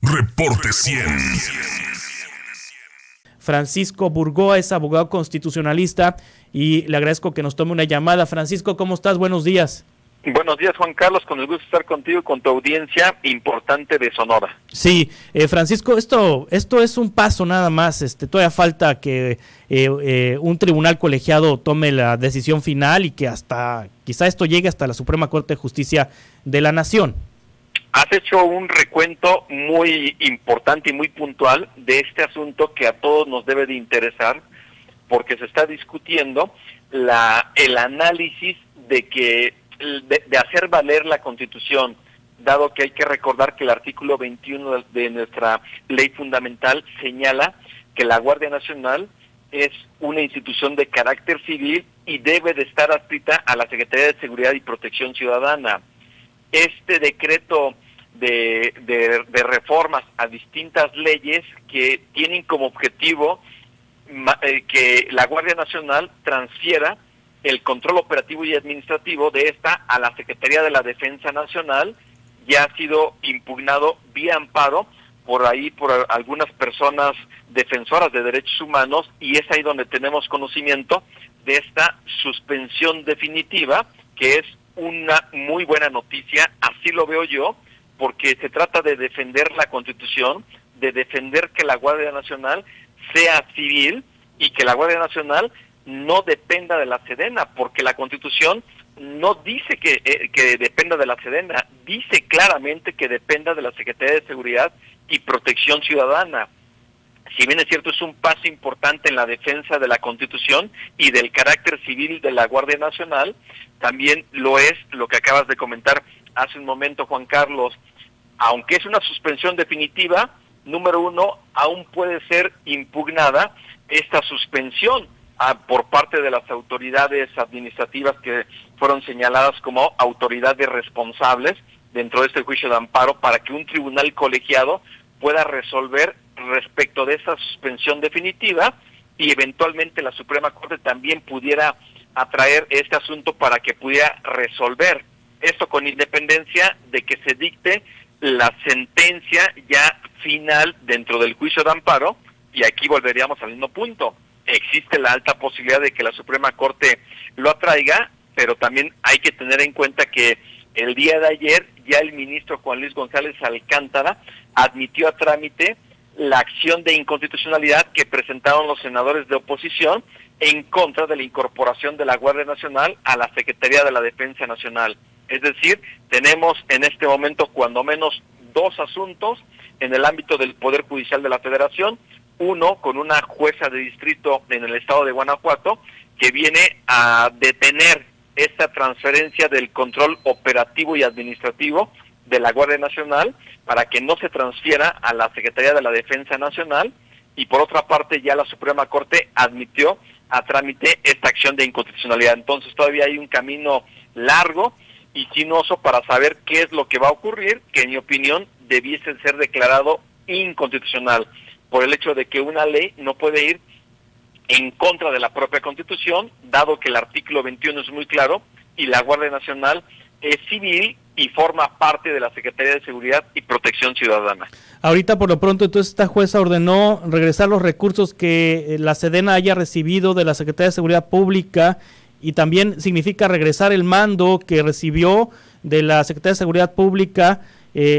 Reporte 100. Francisco Burgoa es abogado constitucionalista y le agradezco que nos tome una llamada. Francisco, ¿cómo estás? Buenos días. Buenos días, Juan Carlos, con el gusto de estar contigo y con tu audiencia importante de Sonora. Sí, Francisco, esto es un paso nada más, todavía falta que un tribunal colegiado tome la decisión final y que quizá esto llegue hasta la Suprema Corte de Justicia de la Nación. Has hecho un recuento muy importante y muy puntual de este asunto que a todos nos debe de interesar, porque se está discutiendo el análisis de hacer valer la Constitución, dado que hay que recordar que el artículo 21 de nuestra ley fundamental señala que la Guardia Nacional es una institución de carácter civil y debe de estar adscrita a la Secretaría de Seguridad y Protección Ciudadana. Este decreto de reformas a distintas leyes que tienen como objetivo que la Guardia Nacional transfiera el control operativo y administrativo de esta a la Secretaría de la Defensa Nacional, ya ha sido impugnado vía amparo por algunas personas defensoras de derechos humanos, y es ahí donde tenemos conocimiento de esta suspensión definitiva, que es una muy buena noticia, así lo veo yo, porque se trata de defender la Constitución, de defender que la Guardia Nacional sea civil y que la Guardia Nacional no dependa de la Sedena, porque la Constitución no dice que dependa de la Sedena, dice claramente que dependa de la Secretaría de Seguridad y Protección Ciudadana. Si bien es cierto, es un paso importante en la defensa de la Constitución y del carácter civil de la Guardia Nacional, también lo es lo que acabas de comentar hace un momento, Juan Carlos. Aunque es una suspensión definitiva, número uno, aún puede ser impugnada esta suspensión por parte de las autoridades administrativas que fueron señaladas como autoridades responsables dentro de este juicio de amparo, para que un tribunal colegiado pueda resolver respecto de esa suspensión definitiva, y eventualmente la Suprema Corte también pudiera atraer este asunto para que pudiera resolver esto, con independencia de que se dicte la sentencia ya final dentro del juicio de amparo. Y aquí volveríamos al mismo punto. Existe la alta posibilidad de que la Suprema Corte lo atraiga, pero también hay que tener en cuenta que el día de ayer ya el ministro Juan Luis González Alcántara admitió a trámite la acción de inconstitucionalidad que presentaron los senadores de oposición en contra de la incorporación de la Guardia Nacional a la Secretaría de la Defensa Nacional. Es decir, tenemos en este momento cuando menos dos asuntos en el ámbito del Poder Judicial de la Federación. Uno, con una jueza de distrito en el estado de Guanajuato, que viene a detener esta transferencia del control operativo y administrativo de la Guardia Nacional para que no se transfiera a la Secretaría de la Defensa Nacional. Y por otra parte, ya la Suprema Corte admitió a trámite esta acción de inconstitucionalidad. Entonces todavía hay un camino largo y sinuoso para saber qué es lo que va a ocurrir, que en mi opinión debiese ser declarado inconstitucional, por el hecho de que una ley no puede ir en contra de la propia Constitución, dado que el artículo 21 es muy claro, y la Guardia Nacional es civil y forma parte de la Secretaría de Seguridad y Protección Ciudadana. Ahorita, por lo pronto, entonces esta jueza ordenó regresar los recursos que la Sedena haya recibido de la Secretaría de Seguridad Pública, y también significa regresar el mando que recibió de la Secretaría de Seguridad Pública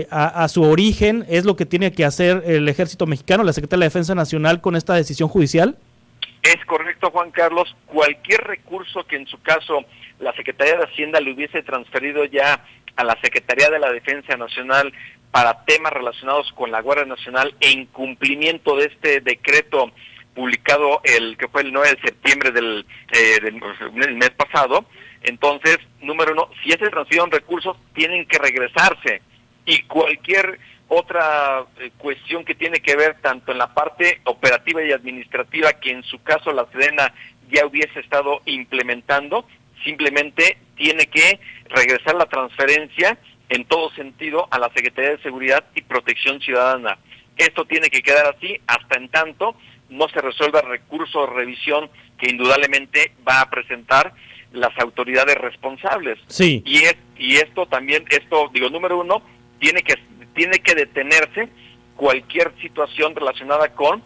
a su origen. ¿Es lo que tiene que hacer el Ejército Mexicano, la Secretaría de la Defensa Nacional, con esta decisión judicial? Es correcto, Juan Carlos. Cualquier recurso que en su caso la Secretaría de Hacienda le hubiese transferido ya a la Secretaría de la Defensa Nacional para temas relacionados con la Guardia Nacional, en cumplimiento de este decreto publicado que fue el 9 de septiembre del mes pasado. Entonces, número uno, si se transfirieron recursos, tienen que regresarse, y cualquier otra cuestión que tiene que ver tanto en la parte operativa y administrativa, que en su caso la Sedena ya hubiese estado implementando, simplemente tiene que regresar la transferencia en todo sentido a la Secretaría de Seguridad y Protección Ciudadana. Esto tiene que quedar así hasta en tanto no se resuelva el recurso de revisión que indudablemente va a presentar las autoridades responsables. Sí. Y esto también, número uno, tiene que detenerse cualquier situación relacionada con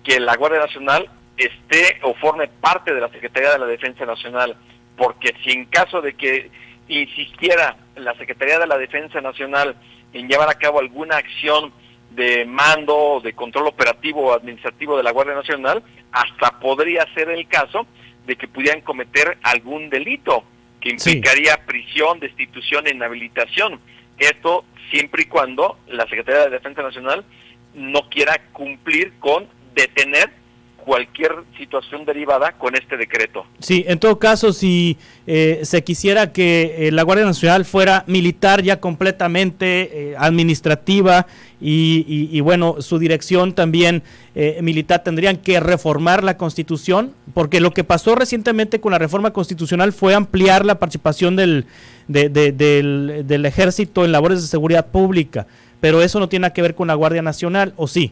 que la Guardia Nacional esté o forme parte de la Secretaría de la Defensa Nacional, porque si en caso de que insistiera la Secretaría de la Defensa Nacional en llevar a cabo alguna acción de mando, de control operativo o administrativo de la Guardia Nacional, hasta podría ser el caso de que pudieran cometer algún delito que implicaría prisión, destitución e inhabilitación. Esto siempre y cuando la Secretaría de Defensa Nacional no quiera cumplir con detener cualquier situación derivada con este decreto. Sí, en todo caso, si se quisiera que la Guardia Nacional fuera militar ya completamente, administrativa y bueno, su dirección también militar, tendrían que reformar la Constitución, porque lo que pasó recientemente con la reforma constitucional fue ampliar la participación del ejército en labores de seguridad pública, pero eso no tiene nada que ver con la Guardia Nacional, ¿o sí?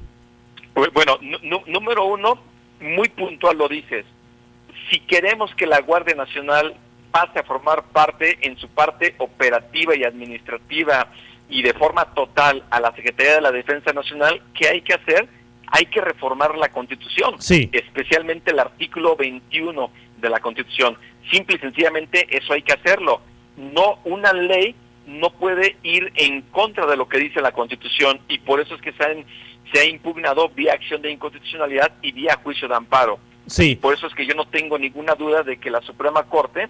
Bueno, número uno, muy puntual lo dices. Si queremos que la Guardia Nacional pase a formar parte en su parte operativa y administrativa y de forma total a la Secretaría de la Defensa Nacional, ¿qué hay que hacer? Hay que reformar la Constitución, especialmente el artículo 21 de la Constitución. Simple y sencillamente eso hay que hacerlo. No, una ley no puede ir en contra de lo que dice la Constitución, y por eso es que se ha impugnado vía acción de inconstitucionalidad y vía juicio de amparo. Sí. Por eso es que yo no tengo ninguna duda de que la Suprema Corte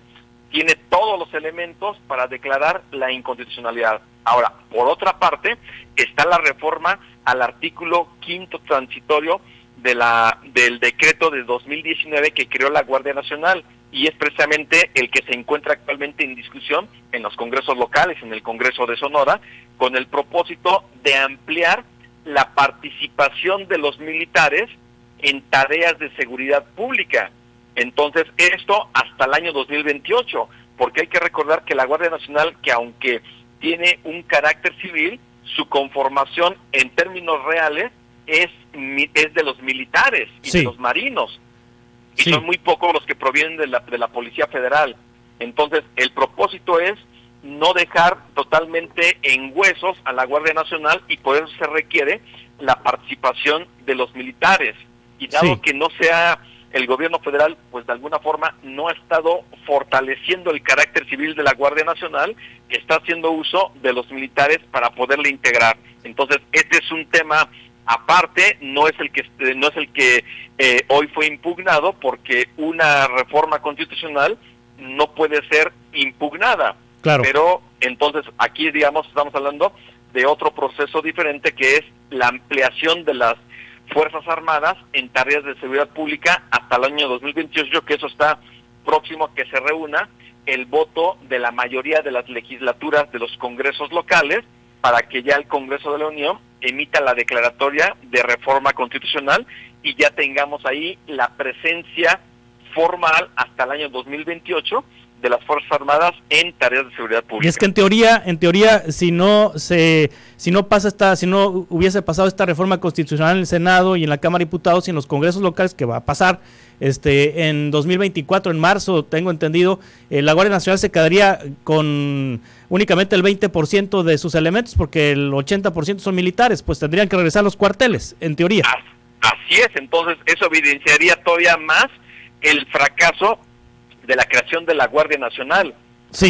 tiene todos los elementos para declarar la inconstitucionalidad. Ahora, por otra parte, está la reforma al artículo 5º transitorio del decreto de 2019 que creó la Guardia Nacional, y es precisamente el que se encuentra actualmente en discusión en los congresos locales, en el Congreso de Sonora, con el propósito de ampliar la participación de los militares en tareas de seguridad pública. Entonces, esto hasta el año 2028, porque hay que recordar que la Guardia Nacional, que aunque tiene un carácter civil, su conformación en términos reales es de los militares y de los marinos, y son muy pocos los que provienen de la Policía Federal. Entonces, el propósito es no dejar totalmente en huesos a la Guardia Nacional, y por eso se requiere la participación de los militares. Y dado que no sea el gobierno federal, pues de alguna forma no ha estado fortaleciendo el carácter civil de la Guardia Nacional, que está haciendo uso de los militares para poderle integrar. Entonces, este es un tema aparte, no es el que hoy fue impugnado, porque una reforma constitucional no puede ser impugnada. Claro. Pero entonces aquí, digamos, estamos hablando de otro proceso diferente, que es la ampliación de las Fuerzas Armadas en tareas de seguridad pública hasta el año 2028, que eso está próximo a que se reúna el voto de la mayoría de las legislaturas de los congresos locales, para que ya el Congreso de la Unión emita la declaratoria de reforma constitucional y ya tengamos ahí la presencia formal hasta el año 2028 de las Fuerzas Armadas en tareas de seguridad pública. Y es que en teoría, si no hubiese pasado esta reforma constitucional en el Senado y en la Cámara de Diputados y en los congresos locales, que va a pasar en 2024, en marzo, tengo entendido, la Guardia Nacional se quedaría con únicamente el 20% de sus elementos, porque el 80% son militares, pues tendrían que regresar a los cuarteles, en teoría. Así es, entonces eso evidenciaría todavía más el fracaso de la creación de la Guardia Nacional,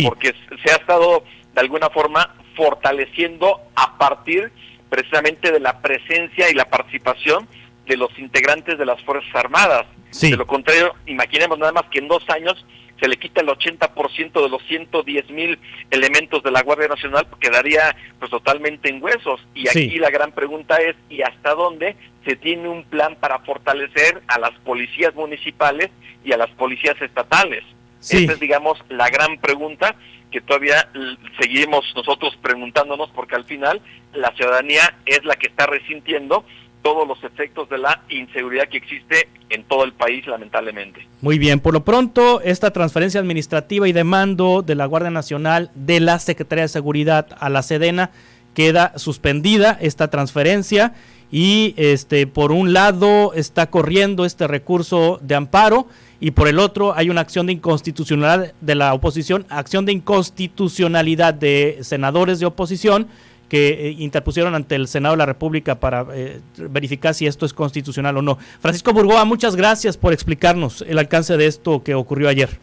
porque se ha estado de alguna forma fortaleciendo a partir precisamente de la presencia y la participación de los integrantes de las Fuerzas Armadas. De lo contrario, imaginemos nada más que en 2 años se le quita el 80% de los 110,000 elementos de la Guardia Nacional, quedaría pues totalmente en huesos. Y aquí la gran pregunta es, ¿y hasta dónde se tiene un plan para fortalecer a las policías municipales y a las policías estatales? Esa es, digamos, la gran pregunta que todavía seguimos nosotros preguntándonos, porque al final la ciudadanía es la que está resintiendo todos los efectos de la inseguridad que existe en todo el país, lamentablemente. Muy bien, por lo pronto, esta transferencia administrativa y de mando de la Guardia Nacional de la Secretaría de Seguridad a la Sedena queda suspendida, esta transferencia, y por un lado está corriendo este recurso de amparo, y por el otro hay una acción de inconstitucionalidad de la oposición, acción de inconstitucionalidad de senadores de oposición, que interpusieron ante el Senado de la República para verificar si esto es constitucional o no. Francisco Burgoa, muchas gracias por explicarnos el alcance de esto que ocurrió ayer.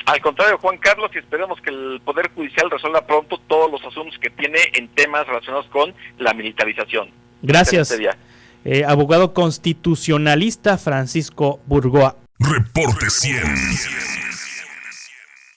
Al contrario, Juan Carlos, y esperemos que el Poder Judicial resuelva pronto todos los asuntos que tiene en temas relacionados con la militarización. Gracias. Abogado constitucionalista Francisco Burgoa. Reporte 100.